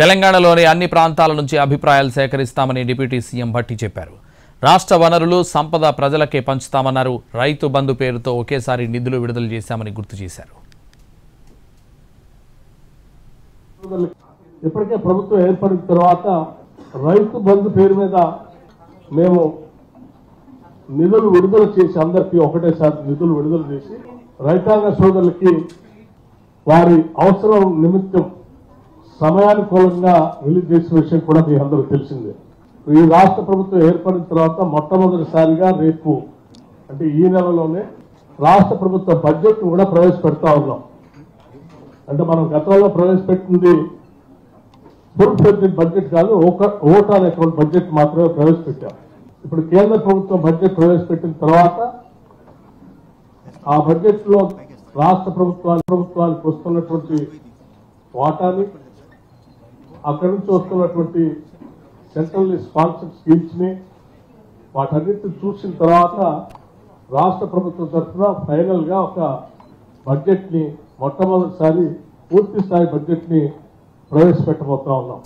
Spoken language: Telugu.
తెలంగాణలోని అన్ని ప్రాంతాల నుంచి అభిప్రాయాలు సేకరిస్తామని డిప్యూటీ సీఎం భట్టి చెప్పారు. రాష్ట్ర వనరులు సంపద ప్రజలకే పంచుతామన్నారు. రైతు బంధు పేరుతో ఒకేసారి నిధులు విడుదల చేశామని గుర్తు చేశారు. ఇప్పటికే ప్రభుత్వం ఏర్పడిన తర్వాత రైతు బంధు పేరు మీద మేము నిధులు విడుదల చేసి అందరికీ ఒకటేసారి నిధులు విడుదల చేసి రైతాంగ సోదరులకి వారి అవసరం నిమిత్తం సమయానుకూలంగా రిలీజ్ చేసిన విషయం కూడా మీ అందరూ తెలిసిందే. ఈ రాష్ట్ర ప్రభుత్వం ఏర్పడిన తర్వాత మొట్టమొదటిసారిగా రేపు అంటే ఈ నెలలోనే రాష్ట్ర ప్రభుత్వ బడ్జెట్ కూడా ప్రవేశపెడతా ఉన్నాం. అంటే మనం గతంలో ప్రవేశపెట్టింది ఫుల్ ఫ్లెడ్జెడ్ బడ్జెట్ కాదు, ఓట్ ఆన్ అకౌంట్ బడ్జెట్ మాత్రమే ప్రవేశపెట్టాం. ఇప్పుడు కేంద్ర ప్రభుత్వం బడ్జెట్ ప్రవేశపెట్టిన తర్వాత ఆ బడ్జెట్ లో రాష్ట్ర ప్రభుత్వానికి వస్తున్నటువంటి వాటాని, అక్కడి నుంచి వస్తున్నటువంటి సెంట్రల్ స్పాన్సర్డ్ స్కీమ్స్ ని వాటన్నిటిని చూసిన తర్వాత రాష్ట్ర ప్రభుత్వం తరఫున ఫైనల్ గా ఒక బడ్జెట్ ని మొట్టమొదటిసారి పూర్తి స్థాయి బడ్జెట్ ని ప్రవేశపెట్టబోతా ఉన్నాం.